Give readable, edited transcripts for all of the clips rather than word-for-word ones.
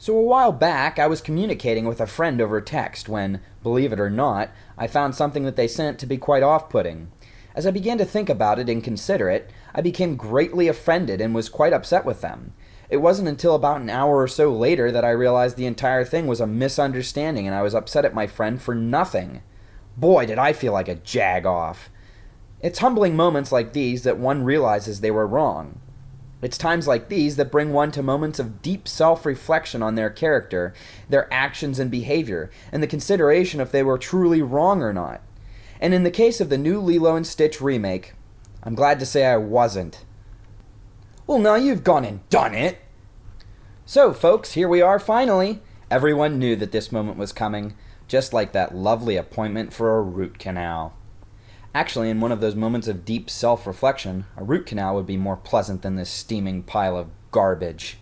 So a while back, I was communicating with a friend over text when, believe it or not, I found something that they sent to be quite off-putting. As I began to think about it and consider it, I became greatly offended and was quite upset with them. It wasn't until about an hour or so later that I realized the entire thing was a misunderstanding and I was upset at my friend for nothing. Boy, did I feel like a jag-off. It's humbling moments like these that one realizes they were wrong. It's times like these that bring one to moments of deep self-reflection on their character, their actions and behavior, and the consideration if they were truly wrong or not. And in the case of the new Lilo and Stitch remake, I'm glad to say I wasn't. Well, now you've gone and done it! So, folks, here we are finally. Everyone knew that this moment was coming, just like that lovely appointment for a root canal. Actually, in one of those moments of deep self-reflection, a root canal would be more pleasant than this steaming pile of garbage.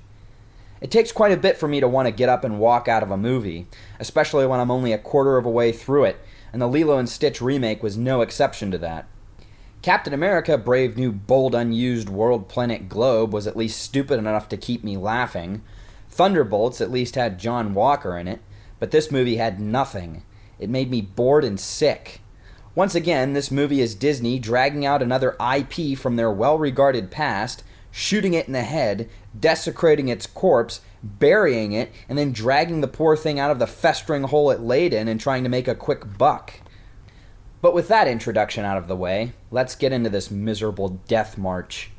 It takes quite a bit for me to want to get up and walk out of a movie, especially when I'm only a quarter of a way through it, and the Lilo and Stitch remake was no exception to that. Captain America: Brave New Bold Unused World Planet Globe was at least stupid enough to keep me laughing. Thunderbolts at least had John Walker in it, but this movie had nothing. It made me bored and sick. Once again, this movie is Disney dragging out another IP from their well-regarded past, shooting it in the head, desecrating its corpse, burying it, and then dragging the poor thing out of the festering hole it laid in and trying to make a quick buck. But with that introduction out of the way, let's get into this miserable death march.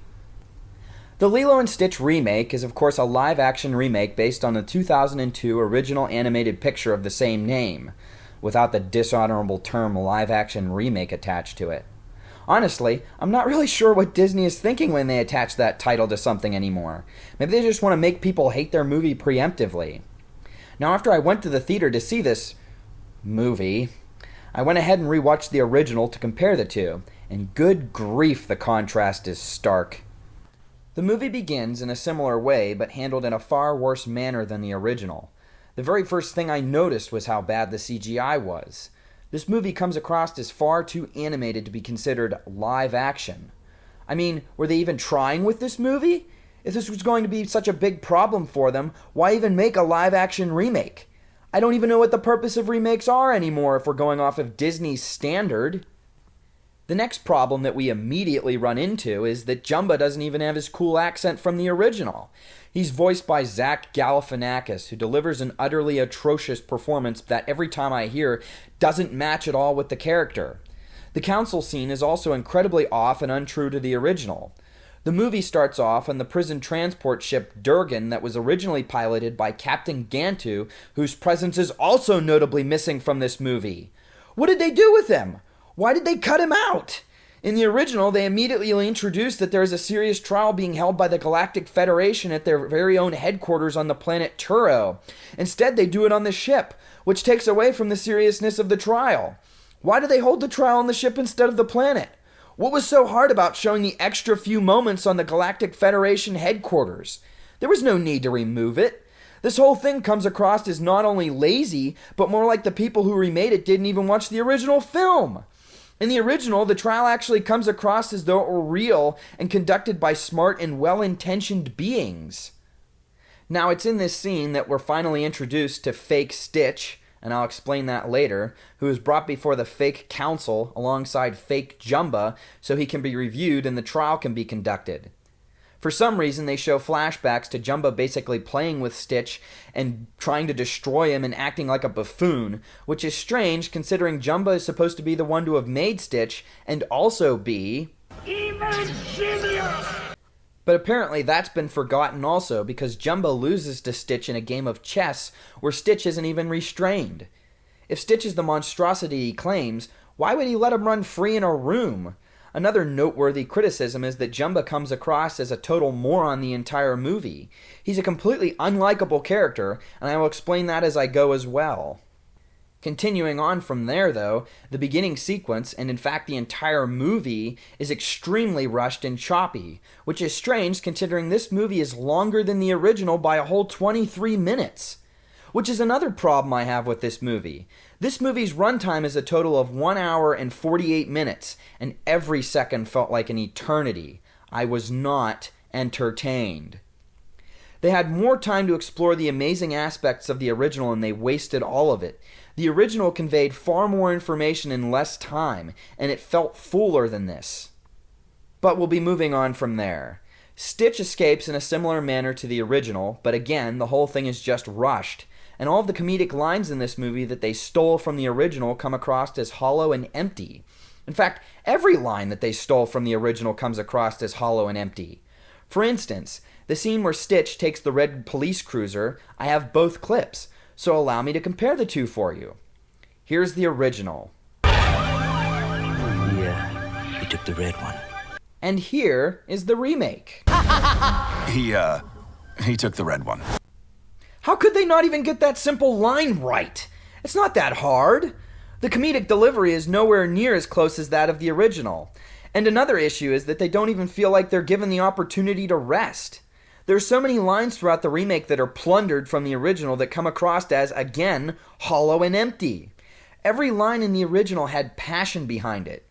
The Lilo and Stitch remake is of course a live-action remake based on the 2002 original animated picture of the same name, without the dishonorable term live-action remake attached to it. Honestly, I'm not really sure what Disney is thinking when they attach that title to something anymore. Maybe they just want to make people hate their movie preemptively. Now, after I went to the theater to see this movie, I went ahead and rewatched the original to compare the two, and good grief, the contrast is stark. The movie begins in a similar way, but handled in a far worse manner than the original. The very first thing I noticed was how bad the CGI was. This movie comes across as far too animated to be considered live action. I mean, were they even trying with this movie? If this was going to be such a big problem for them, why even make a live action remake? I don't even know what the purpose of remakes are anymore if we're going off of Disney's standard. The next problem that we immediately run into is that Jumba doesn't even have his cool accent from the original. He's voiced by Zach Galifianakis, who delivers an utterly atrocious performance that every time I hear doesn't match at all with the character. The council scene is also incredibly off and untrue to the original. The movie starts off on the prison transport ship Durgan that was originally piloted by Captain Gantu, whose presence is also notably missing from this movie. What did they do with him? Why did they cut him out? In the original, they immediately introduced that there is a serious trial being held by the Galactic Federation at their very own headquarters on the planet Turo. Instead, they do it on the ship, which takes away from the seriousness of the trial. Why do they hold the trial on the ship instead of the planet? What was so hard about showing the extra few moments on the Galactic Federation headquarters? There was no need to remove it. This whole thing comes across as not only lazy, but more like the people who remade it didn't even watch the original film. In the original, the trial actually comes across as though it were real and conducted by smart and well-intentioned beings. Now, it's in this scene that we're finally introduced to fake Stitch, and I'll explain that later, who is brought before the fake council alongside fake Jumba so he can be reviewed and the trial can be conducted. For some reason, they show flashbacks to Jumba basically playing with Stitch and trying to destroy him and acting like a buffoon, which is strange considering Jumba is supposed to be the one to have made Stitch and also be evil genius. But apparently that's been forgotten also because Jumba loses to Stitch in a game of chess where Stitch isn't even restrained. If Stitch is the monstrosity he claims, why would he let him run free in a room? Another noteworthy criticism is that Jumba comes across as a total moron the entire movie. He's a completely unlikable character, and I will explain that as I go as well. Continuing on from there, though, the beginning sequence, and in fact the entire movie, is extremely rushed and choppy, which is strange considering this movie is longer than the original by a whole 23 minutes. Which is another problem I have with this movie. This movie's runtime is a total of 1 hour and 48 minutes, and every second felt like an eternity. I was not entertained. They had more time to explore the amazing aspects of the original, and they wasted all of it. The original conveyed far more information in less time, and it felt fuller than this. But we'll be moving on from there. Stitch escapes in a similar manner to the original, but again, the whole thing is just rushed, and all of the comedic lines in this movie that they stole from the original come across as hollow and empty. In fact, every line that they stole from the original comes across as hollow and empty. For instance, the scene where Stitch takes the red police cruiser, I have both clips, so allow me to compare the two for you. Here's the original. Yeah, he took the red one. And here is the remake. He took the red one. How could they not even get that simple line right? It's not that hard. The comedic delivery is nowhere near as close as that of the original. And another issue is that they don't even feel like they're given the opportunity to rest. There's so many lines throughout the remake that are plundered from the original that come across as, again, hollow and empty. Every line in the original had passion behind it.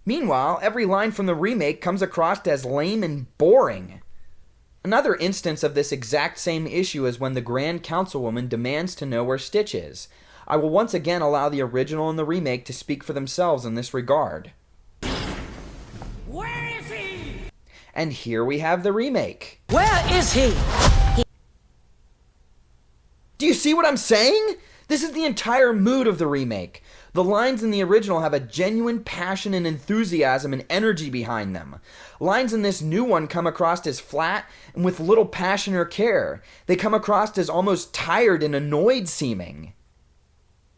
Meanwhile, every line from the remake comes across as lame and boring. Another instance of this exact same issue is when the Grand Councilwoman demands to know where Stitch is. I will once again allow the original and the remake to speak for themselves in this regard. Where is he? And here we have the remake. Where is he? Do you see what I'm saying? This is the entire mood of the remake. The lines in the original have a genuine passion and enthusiasm and energy behind them. Lines in this new one come across as flat and with little passion or care. They come across as almost tired and annoyed seeming.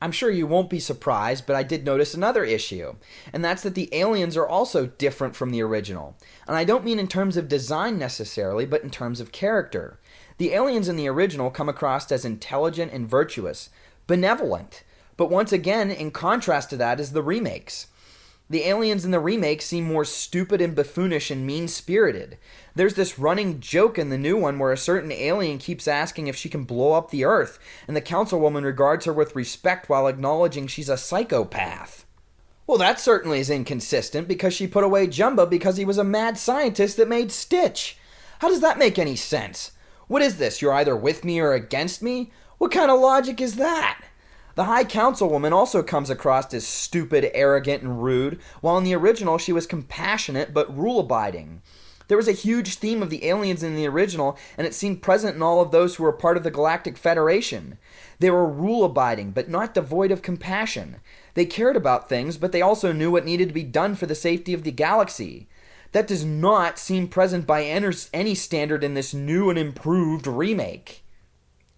I'm sure you won't be surprised, but I did notice another issue, and that's that the aliens are also different from the original. And I don't mean in terms of design necessarily, but in terms of character. The aliens in the original come across as intelligent and virtuous, benevolent, but once again, in contrast to that is the remakes. The aliens in the remake seem more stupid and buffoonish and mean-spirited. There's this running joke in the new one where a certain alien keeps asking if she can blow up the Earth, and the councilwoman regards her with respect while acknowledging she's a psychopath. Well, that certainly is inconsistent because she put away Jumbo because he was a mad scientist that made Stitch. How does that make any sense? What is this, you're either with me or against me? What kind of logic is that? The High Councilwoman also comes across as stupid, arrogant, and rude, while in the original she was compassionate but rule-abiding. There was a huge theme of the aliens in the original, and it seemed present in all of those who were part of the Galactic Federation. They were rule-abiding, but not devoid of compassion. They cared about things, but they also knew what needed to be done for the safety of the galaxy. That does not seem present by any standard in this new and improved remake.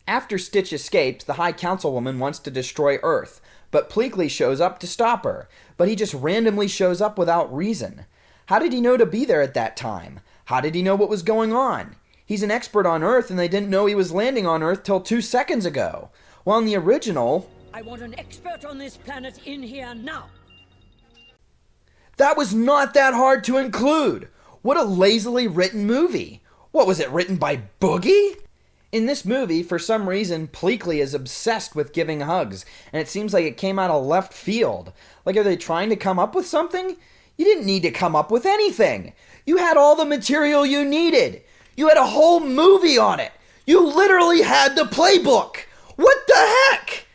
After Stitch escapes, the High Councilwoman wants to destroy Earth, but Pleakley shows up to stop her, but he just randomly shows up without reason. How did he know to be there at that time? How did he know what was going on? He's an expert on Earth, and they didn't know he was landing on Earth till 2 seconds ago. While in the original, I want an expert on this planet in here now. that was not that hard to include. What a lazily written movie. What, was it written by Boogie? In this movie, for some reason, Pleakley is obsessed with giving hugs, and it seems like it came out of left field. Like, are they trying to come up with something? You didn't need to come up with anything. You had all the material you needed. You had a whole movie on it. You literally had the playbook. What the heck?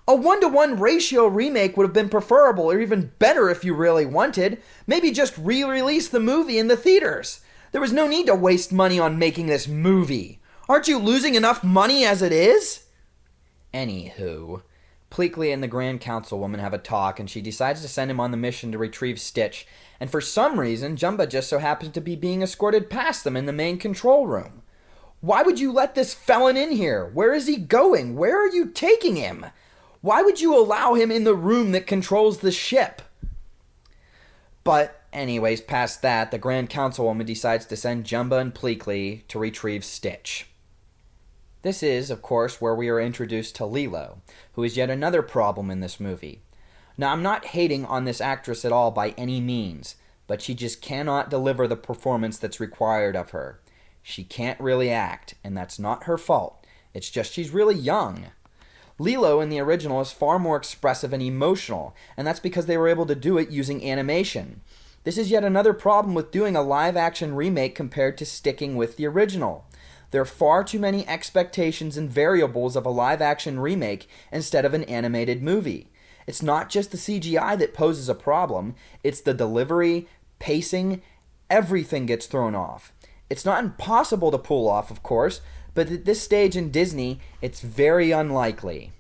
A 1-to-1 ratio remake would have been preferable, or even better if you really wanted. Maybe just re-release the movie in the theaters. There was no need to waste money on making this movie. Aren't you losing enough money as it is? Anywho, Pleakley and the Grand Councilwoman have a talk, and she decides to send him on the mission to retrieve Stitch, and for some reason, Jumba just so happens to be being escorted past them in the main control room. Why would you let this felon in here? Where is he going? Where are you taking him? Why would you allow him in the room that controls the ship? But anyways, past that, the Grand Councilwoman decides to send Jumba and Pleakley to retrieve Stitch. This is, of course, where we are introduced to Lilo, who is yet another problem in this movie. Now, I'm not hating on this actress at all by any means, but she just cannot deliver the performance that's required of her. She can't really act, and that's not her fault. It's just she's really young. Lilo in the original is far more expressive and emotional, and that's because they were able to do it using animation. This is yet another problem with doing a live-action remake compared to sticking with the original. There are far too many expectations and variables of a live-action remake instead of an animated movie. It's not just the CGI that poses a problem, it's the delivery, pacing, everything gets thrown off. It's not impossible to pull off, of course, but at this stage in Disney, it's very unlikely.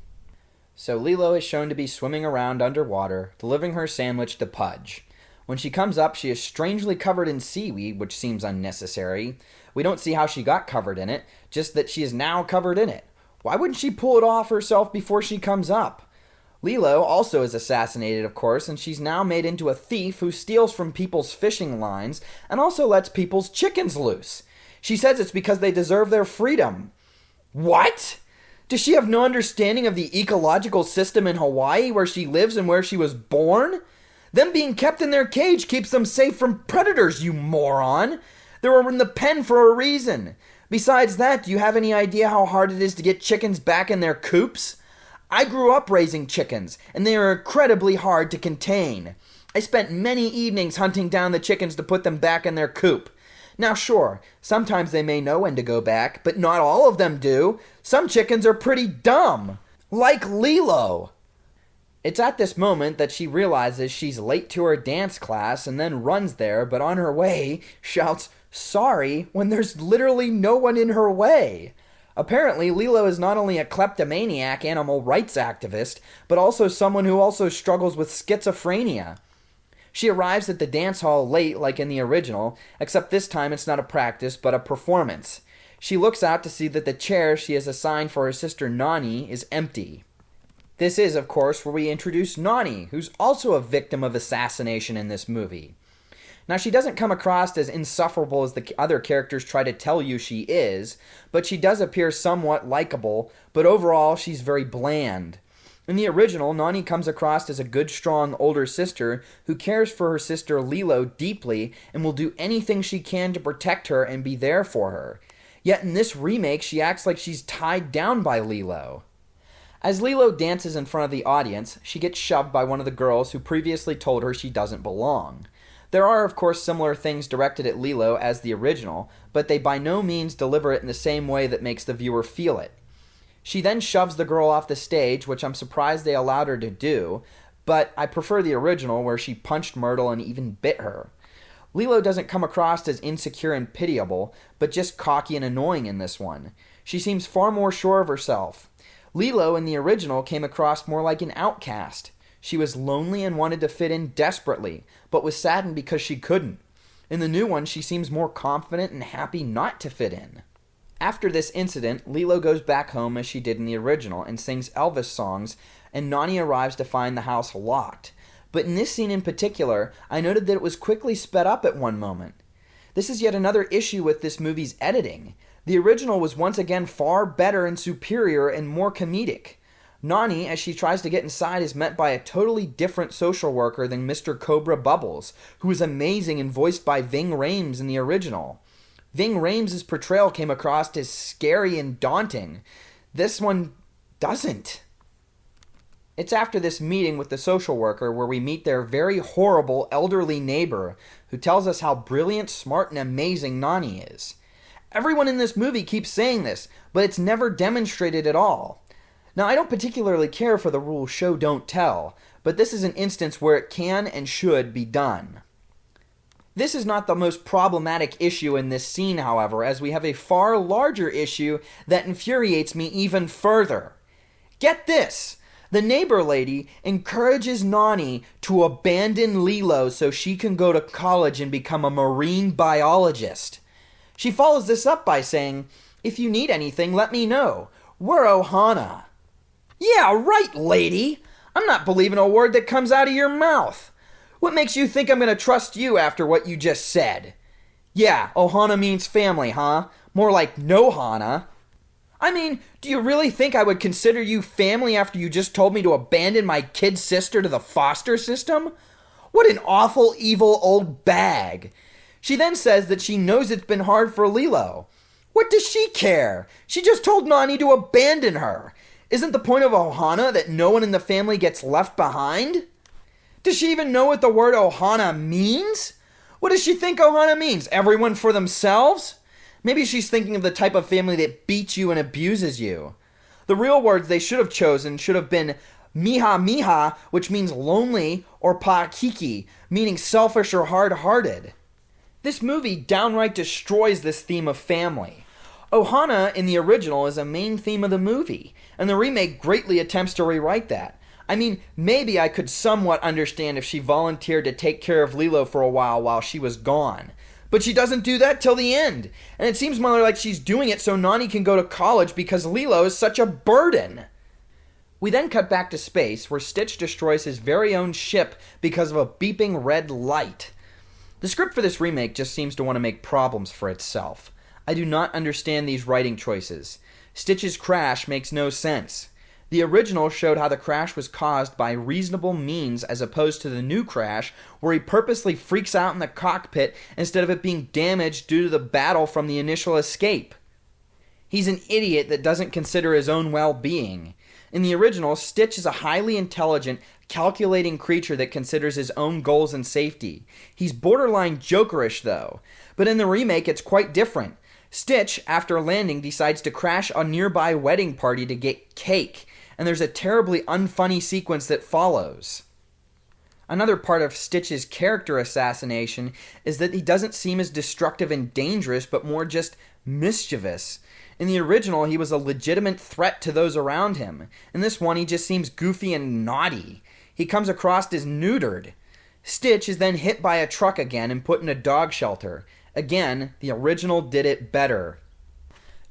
So Lilo is shown to be swimming around underwater, delivering her sandwich to Pudge. When she comes up, she is strangely covered in seaweed, which seems unnecessary. We don't see how she got covered in it, just that she is now covered in it. Why wouldn't she pull it off herself before she comes up? Lilo also is assassinated, of course, and she's now made into a thief who steals from people's fishing lines and also lets people's chickens loose. She says it's because they deserve their freedom. What? Does she have no understanding of the ecological system in Hawaii where she lives and where she was born? Them being kept in their cage keeps them safe from predators, you moron! They're in the pen for a reason. Besides that, do you have any idea how hard it is to get chickens back in their coops? I grew up raising chickens, and they are incredibly hard to contain. I spent many evenings hunting down the chickens to put them back in their coop. Now sure, sometimes they may know when to go back, but not all of them do. Some chickens are pretty dumb. Like Lilo. It's at this moment that she realizes she's late to her dance class and then runs there, but on her way, shouts, "Sorry," when there's literally no one in her way. Apparently, Lilo is not only a kleptomaniac animal rights activist, but also someone who also struggles with schizophrenia. She arrives at the dance hall late like in the original, except this time it's not a practice, but a performance. She looks out to see that the chair she has assigned for her sister Nani is empty. This is, of course, where we introduce Nani, who's also a victim of assassination in this movie. Now, she doesn't come across as insufferable as the other characters try to tell you she is, but she does appear somewhat likable, but overall, she's very bland. In the original, Nani comes across as a good, strong older sister who cares for her sister Lilo deeply and will do anything she can to protect her and be there for her. Yet in this remake, she acts like she's tied down by Lilo. As Lilo dances in front of the audience, she gets shoved by one of the girls who previously told her she doesn't belong. There are, of course, similar things directed at Lilo as the original, but they by no means deliver it in the same way that makes the viewer feel it. She then shoves the girl off the stage, which I'm surprised they allowed her to do, but I prefer the original where she punched Myrtle and even bit her. Lilo doesn't come across as insecure and pitiable, but just cocky and annoying in this one. She seems far more sure of herself. Lilo in the original came across more like an outcast. She was lonely and wanted to fit in desperately, but was saddened because she couldn't. In the new one, she seems more confident and happy not to fit in. After this incident, Lilo goes back home as she did in the original and sings Elvis songs, and Nani arrives to find the house locked. But in this scene in particular, I noted that it was quickly sped up at one moment. This is yet another issue with this movie's editing. The original was once again far better and superior and more comedic. Nani, as she tries to get inside, is met by a totally different social worker than Mr. Cobra Bubbles, who is amazing and voiced by Ving Rhames in the original. Ving Rhames' portrayal came across as scary and daunting. This one doesn't. It's after this meeting with the social worker where we meet their very horrible elderly neighbor, who tells us how brilliant, smart, and amazing Nani is. Everyone in this movie keeps saying this, but it's never demonstrated at all. Now, I don't particularly care for the rule show don't tell, but this is an instance where it can and should be done. This is not the most problematic issue in this scene, however, as we have a far larger issue that infuriates me even further. Get this! The neighbor lady encourages Nani to abandon Lilo so she can go to college and become a marine biologist. She follows this up by saying, "If you need anything, let me know. We're Ohana." Yeah, right, lady! I'm not believing a word that comes out of your mouth. What makes you think I'm going to trust you after what you just said? Yeah, Ohana means family, huh? More like Nohana. I mean, do you really think I would consider you family after you just told me to abandon my kid sister to the foster system? What an awful, evil old bag. She then says that she knows it's been hard for Lilo. What does she care? She just told Nani to abandon her. Isn't the point of Ohana that no one in the family gets left behind? Does she even know what the word Ohana means? What does she think Ohana means? Everyone for themselves? Maybe she's thinking of the type of family that beats you and abuses you. The real words they should have chosen should have been mija mija, which means lonely, or paakiki, meaning selfish or hard-hearted. This movie downright destroys this theme of family. Ohana in the original is a main theme of the movie, and the remake greatly attempts to rewrite that. I mean, maybe I could somewhat understand if she volunteered to take care of Lilo for a while she was gone. But she doesn't do that till the end, and it seems more like she's doing it so Nani can go to college because Lilo is such a burden. We then cut back to space, where Stitch destroys his very own ship because of a beeping red light. The script for this remake just seems to want to make problems for itself. I do not understand these writing choices. Stitch's crash makes no sense. The original showed how the crash was caused by reasonable means as opposed to the new crash where he purposely freaks out in the cockpit instead of it being damaged due to the battle from the initial escape. He's an idiot that doesn't consider his own well-being. In the original, Stitch is a highly intelligent, calculating creature that considers his own goals and safety. He's borderline jokerish though, but in the remake it's quite different. Stitch, after landing, decides to crash a nearby wedding party to get cake, and there's a terribly unfunny sequence that follows. Another part of Stitch's character assassination is that he doesn't seem as destructive and dangerous, but more just mischievous. In the original, he was a legitimate threat to those around him. In this one, he just seems goofy and naughty. He comes across as neutered. Stitch is then hit by a truck again and put in a dog shelter. Again, the original did it better.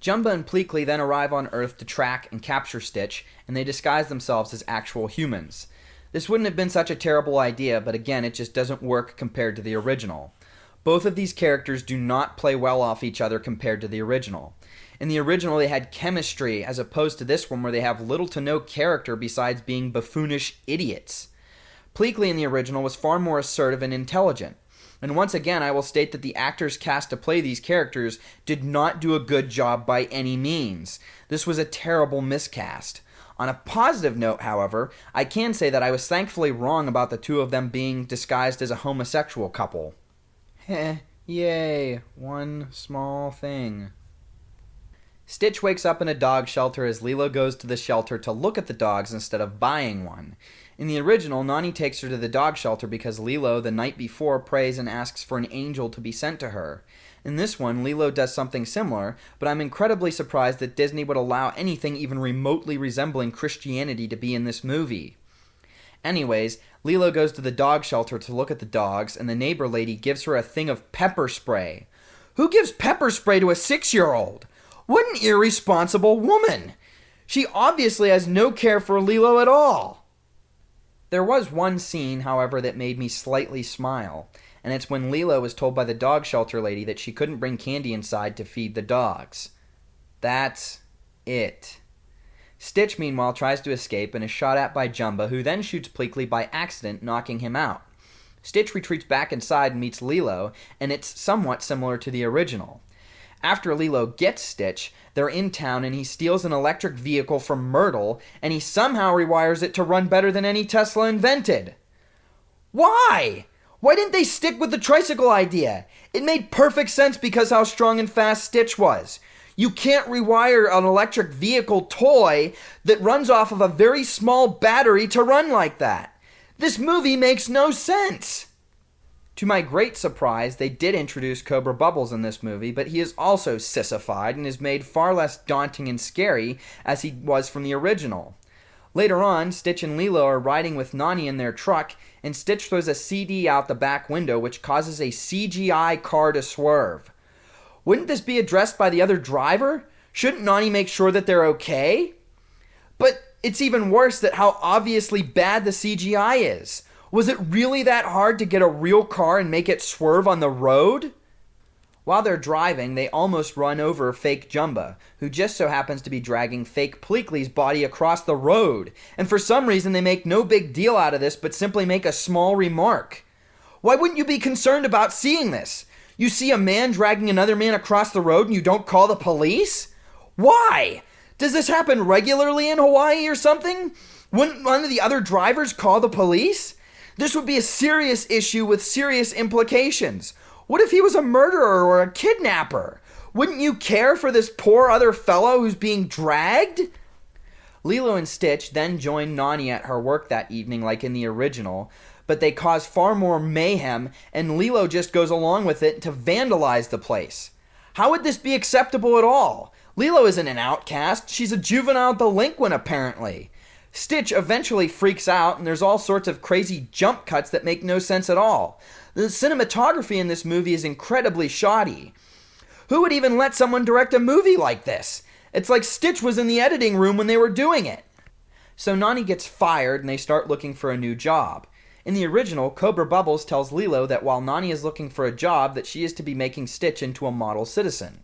Jumba and Pleakley then arrive on Earth to track and capture Stitch, and they disguise themselves as actual humans. This wouldn't have been such a terrible idea, but again, it just doesn't work compared to the original. Both of these characters do not play well off each other compared to the original. In the original, they had chemistry, as opposed to this one where they have little to no character besides being buffoonish idiots. Pleakley in the original was far more assertive and intelligent. And once again, I will state that the actors cast to play these characters did not do a good job by any means. This was a terrible miscast. On a positive note, however, I can say that I was thankfully wrong about the two of them being disguised as a homosexual couple. Heh, yay, one small thing. Stitch wakes up in a dog shelter as Lilo goes to the shelter to look at the dogs instead of buying one. In the original, Nani takes her to the dog shelter because Lilo, the night before, prays and asks for an angel to be sent to her. In this one, Lilo does something similar, but I'm incredibly surprised that Disney would allow anything even remotely resembling Christianity to be in this movie. Anyways, Lilo goes to the dog shelter to look at the dogs, and the neighbor lady gives her a thing of pepper spray. Who gives pepper spray to a 6-year-old? What an irresponsible woman! She obviously has no care for Lilo at all. There was one scene, however, that made me slightly smile, and it's when Lilo was told by the dog shelter lady that she couldn't bring candy inside to feed the dogs. That's it. Stitch, meanwhile, tries to escape and is shot at by Jumba, who then shoots Pleakley by accident, knocking him out. Stitch retreats back inside and meets Lilo, and it's somewhat similar to the original. After Lilo gets Stitch, they're in town and he steals an electric vehicle from Myrtle, and he somehow rewires it to run better than any Tesla invented. Why? Why didn't they stick with the tricycle idea? It made perfect sense because how strong and fast Stitch was. You can't rewire an electric vehicle toy that runs off of a very small battery to run like that. This movie makes no sense. To my great surprise, they did introduce Cobra Bubbles in this movie, but he is also sissified and is made far less daunting and scary as he was from the original. Later on, Stitch and Lilo are riding with Nani in their truck, and Stitch throws a CD out the back window, which causes a CGI car to swerve. Wouldn't this be addressed by the other driver? Shouldn't Nani make sure that they're okay? But it's even worse that how obviously bad the CGI is. Was it really that hard to get a real car and make it swerve on the road? While they're driving, they almost run over fake Jumba, who just so happens to be dragging fake Pleakley's body across the road. And for some reason, they make no big deal out of this, but simply make a small remark. Why wouldn't you be concerned about seeing this? You see a man dragging another man across the road and you don't call the police? Why? Does this happen regularly in Hawaii or something? Wouldn't one of the other drivers call the police? This would be a serious issue with serious implications. What if he was a murderer or a kidnapper? Wouldn't you care for this poor other fellow who's being dragged? Lilo and Stitch then join Nani at her work that evening like in the original, but they cause far more mayhem, and Lilo just goes along with it to vandalize the place. How would this be acceptable at all? Lilo isn't an outcast, she's a juvenile delinquent apparently. Stitch eventually freaks out, and there's all sorts of crazy jump cuts that make no sense at all. The cinematography in this movie is incredibly shoddy. Who would even let someone direct a movie like this? It's like Stitch was in the editing room when they were doing it. So Nani gets fired and they start looking for a new job. In the original, Cobra Bubbles tells Lilo that while Nani is looking for a job, that she is to be making Stitch into a model citizen.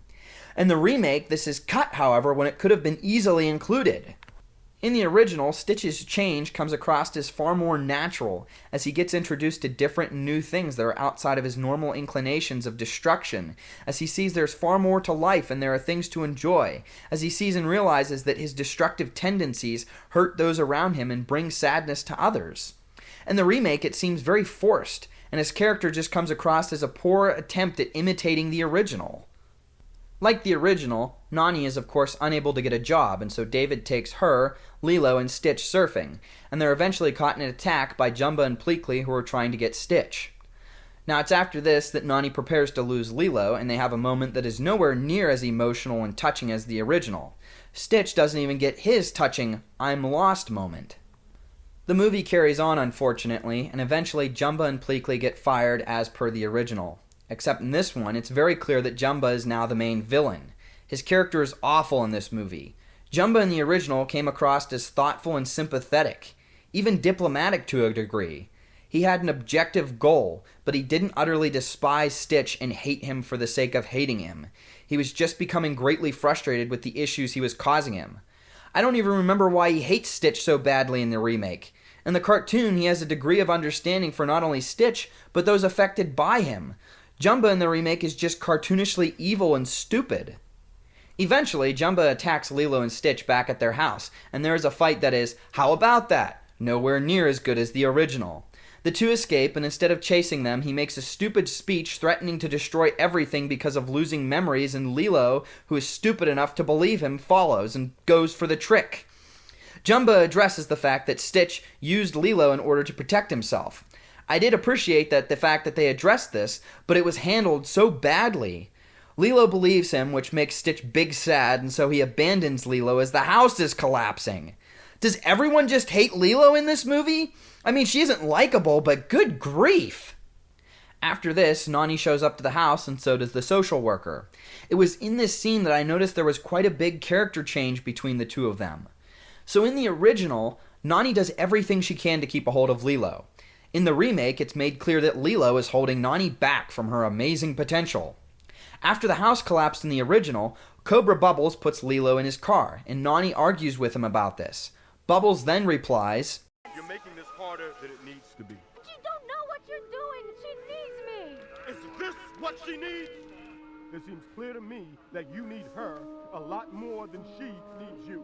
In the remake, this is cut, however, when it could have been easily included. In the original, Stitch's change comes across as far more natural, as he gets introduced to different and new things that are outside of his normal inclinations of destruction, as he sees there's far more to life and there are things to enjoy, as he sees and realizes that his destructive tendencies hurt those around him and bring sadness to others. In the remake, it seems very forced, and his character just comes across as a poor attempt at imitating the original. Like the original, Nani is of course unable to get a job, and so David takes her, Lilo, and Stitch surfing, and they're eventually caught in an attack by Jumba and Pleakley, who are trying to get Stitch. Now it's after this that Nani prepares to lose Lilo, and they have a moment that is nowhere near as emotional and touching as the original. Stitch doesn't even get his touching "I'm lost" moment. The movie carries on, unfortunately, and eventually Jumba and Pleakley get fired as per the original. Except in this one, it's very clear that Jumba is now the main villain. His character is awful in this movie. Jumba in the original came across as thoughtful and sympathetic, even diplomatic to a degree. He had an objective goal, but he didn't utterly despise Stitch and hate him for the sake of hating him. He was just becoming greatly frustrated with the issues he was causing him. I don't even remember why he hates Stitch so badly in the remake. In the cartoon, he has a degree of understanding for not only Stitch, but those affected by him. Jumba in the remake is just cartoonishly evil and stupid. Eventually, Jumba attacks Lilo and Stitch back at their house, and there is a fight that is, how about that? Nowhere near as good as the original. The two escape, and instead of chasing them, he makes a stupid speech threatening to destroy everything because of losing memories, and Lilo, who is stupid enough to believe him, follows and goes for the trick. Jumba addresses the fact that Stitch used Lilo in order to protect himself. I did appreciate the fact that they addressed this, but it was handled so badly. Lilo believes him, which makes Stitch big sad, and so he abandons Lilo as the house is collapsing. Does everyone just hate Lilo in this movie? I mean, she isn't likable, but good grief! After this, Nani shows up to the house, and so does the social worker. It was in this scene that I noticed there was quite a big character change between the two of them. So in the original, Nani does everything she can to keep a hold of Lilo. In the remake, it's made clear that Lilo is holding Nani back from her amazing potential. After the house collapsed in the original, Cobra Bubbles puts Lilo in his car, and Nani argues with him about this. Bubbles then replies, "You're making this harder than it needs to be. But you don't know what you're doing. She needs me. Is this what she needs? It seems clear to me that you need her a lot more than she needs you."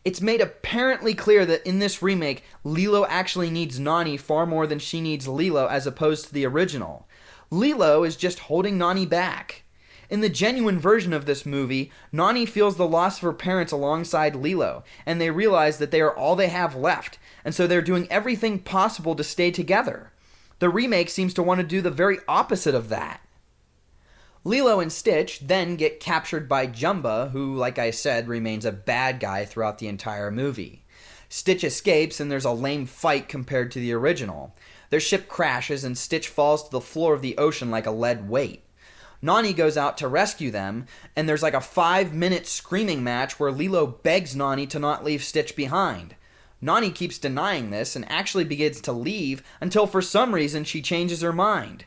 It's made apparently clear that in this remake, Lilo actually needs Nani far more than she needs Lilo as opposed to the original. Lilo is just holding Nani back. In the genuine version of this movie, Nani feels the loss of her parents alongside Lilo, and they realize that they are all they have left, and so they're doing everything possible to stay together. The remake seems to want to do the very opposite of that. Lilo and Stitch then get captured by Jumba, who, like I said, remains a bad guy throughout the entire movie. Stitch escapes, and there's a lame fight compared to the original. Their ship crashes, and Stitch falls to the floor of the ocean like a lead weight. Nani goes out to rescue them, and there's like a 5-minute screaming match where Lilo begs Nani to not leave Stitch behind. Nani keeps denying this, and actually begins to leave until for some reason she changes her mind.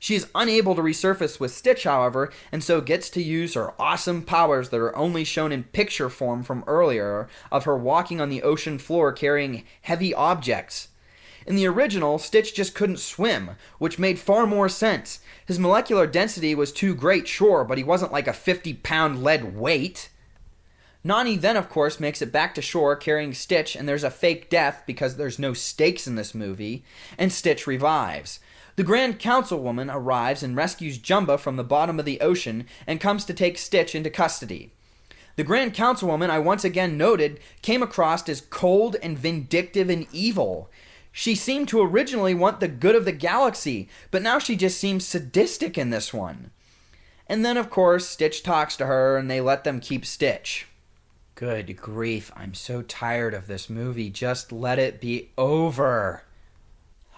She is unable to resurface with Stitch, however, and so gets to use her awesome powers that are only shown in picture form from earlier, of her walking on the ocean floor carrying heavy objects. In the original, Stitch just couldn't swim, which made far more sense. His molecular density was too great, sure, but he wasn't like a 50-pound lead weight. Nani then, of course, makes it back to shore carrying Stitch, and there's a fake death because there's no stakes in this movie, and Stitch revives. The Grand Councilwoman arrives and rescues Jumba from the bottom of the ocean and comes to take Stitch into custody. The Grand Councilwoman, I once again noted, came across as cold and vindictive and evil. She seemed to originally want the good of the galaxy, but now she just seems sadistic in this one. And then, of course, Stitch talks to her and they let them keep Stitch. Good grief, I'm so tired of this movie. Just let it be over.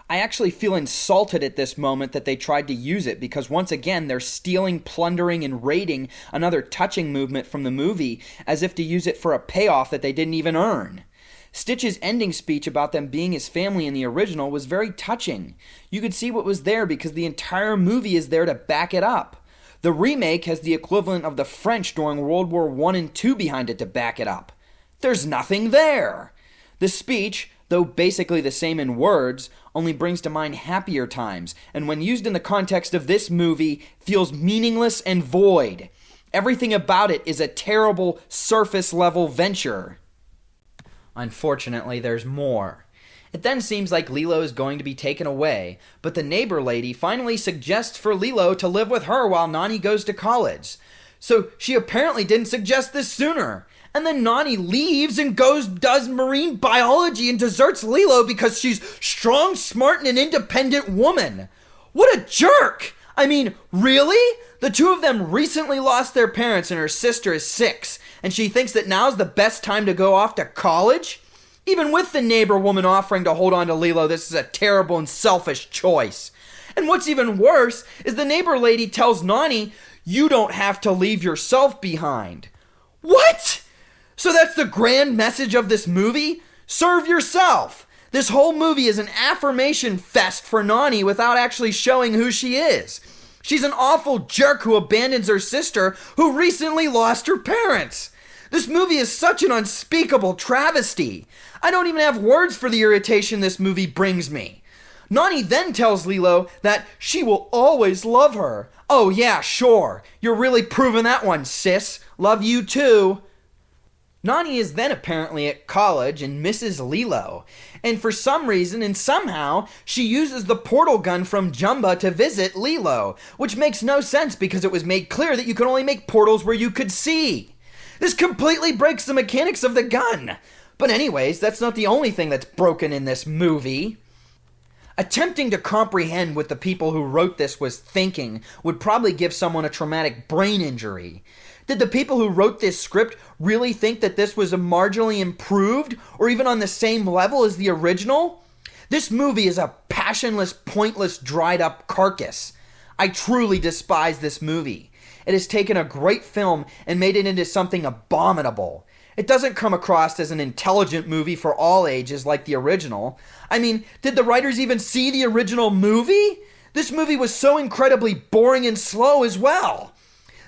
I actually feel insulted at this moment that they tried to use it, because once again they're stealing, plundering, and raiding another touching movement from the movie as if to use it for a payoff that they didn't even earn. Stitch's ending speech about them being his family in the original was very touching. You could see what was there because the entire movie is there to back it up. The remake has the equivalent of the French during World War I and II behind it to back it up. There's nothing there. The speech, though basically the same in words, only brings to mind happier times, and when used in the context of this movie, feels meaningless and void. Everything about it is a terrible surface-level venture. Unfortunately, there's more. It then seems like Lilo is going to be taken away, but the neighbor lady finally suggests for Lilo to live with her while Nani goes to college. So she apparently didn't suggest this sooner. And then Nani leaves and does marine biology and deserts Lilo because she's strong, smart, and an independent woman. What a jerk! I mean, really? The two of them recently lost their parents and her sister is 6, and she thinks that now's the best time to go off to college? Even with the neighbor woman offering to hold on to Lilo, this is a terrible and selfish choice. And what's even worse is the neighbor lady tells Nani, you don't have to leave yourself behind. What? So that's the grand message of this movie? Serve yourself. This whole movie is an affirmation fest for Nani without actually showing who she is. She's an awful jerk who abandons her sister who recently lost her parents. This movie is such an unspeakable travesty. I don't even have words for the irritation this movie brings me. Nani then tells Lilo that she will always love her. Oh yeah, sure. You're really proving that one, sis. Love you too. Nani is then apparently at college and misses Lilo. And for some reason and somehow, she uses the portal gun from Jumba to visit Lilo, which makes no sense because it was made clear that you could only make portals where you could see. This completely breaks the mechanics of the gun. But anyways, that's not the only thing that's broken in this movie. Attempting to comprehend what the people who wrote this was thinking would probably give someone a traumatic brain injury. Did the people who wrote this script really think that this was a marginally improved or even on the same level as the original? This movie is a passionless, pointless, dried up carcass. I truly despise this movie. It has taken a great film and made it into something abominable. It doesn't come across as an intelligent movie for all ages like the original. I mean, did the writers even see the original movie? This movie was so incredibly boring and slow as well.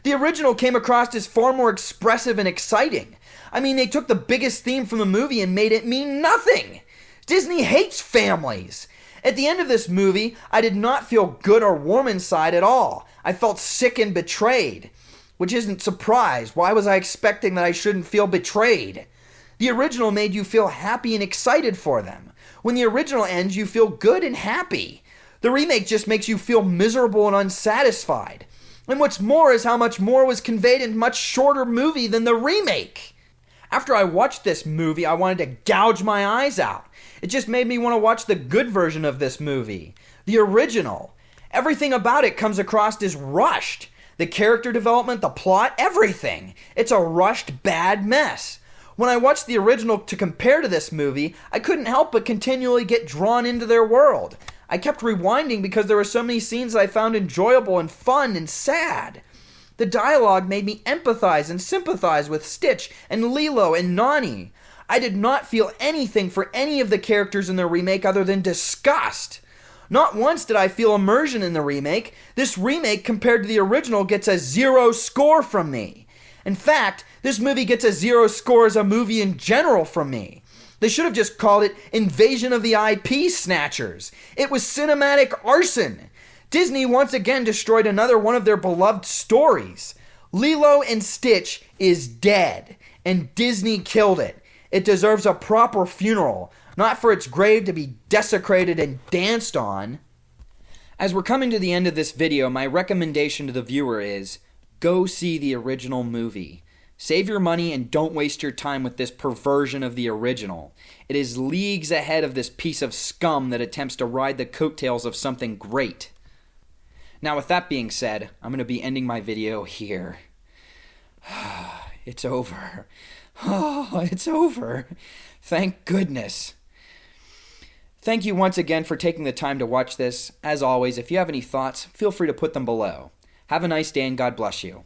The original came across as far more expressive and exciting. I mean, they took the biggest theme from the movie and made it mean nothing. Disney hates families. At the end of this movie, I did not feel good or warm inside at all. I felt sick and betrayed. Which isn't surprise. Why was I expecting that I shouldn't feel betrayed? The original made you feel happy and excited for them. When the original ends, you feel good and happy. The remake just makes you feel miserable and unsatisfied. And what's more is how much more was conveyed in a much shorter movie than the remake. After I watched this movie, I wanted to gouge my eyes out. It just made me want to watch the good version of this movie. The original. Everything about it comes across as rushed. The character development, the plot, everything. It's a rushed, bad mess. When I watched the original to compare to this movie, I couldn't help but continually get drawn into their world. I kept rewinding because there were so many scenes that I found enjoyable and fun and sad. The dialogue made me empathize and sympathize with Stitch and Lilo and Nani. I did not feel anything for any of the characters in the remake other than disgust. Not once did I feel immersion in the remake. This remake, compared to the original, gets a 0 score from me. In fact, this movie gets a 0 score as a movie in general from me. They should have just called it Invasion of the IP Snatchers. It was cinematic arson. Disney once again destroyed another one of their beloved stories. Lilo and Stitch is dead, and Disney killed it. It deserves a proper funeral, not for its grave to be desecrated and danced on. As we're coming to the end of this video, my recommendation to the viewer is go see the original movie. Save your money and don't waste your time with this perversion of the original. It is leagues ahead of this piece of scum that attempts to ride the coattails of something great. Now, with that being said, I'm going to be ending my video here. It's over. Oh, it's over. Thank goodness. Thank you once again for taking the time to watch this. As always, if you have any thoughts, feel free to put them below. Have a nice day and God bless you.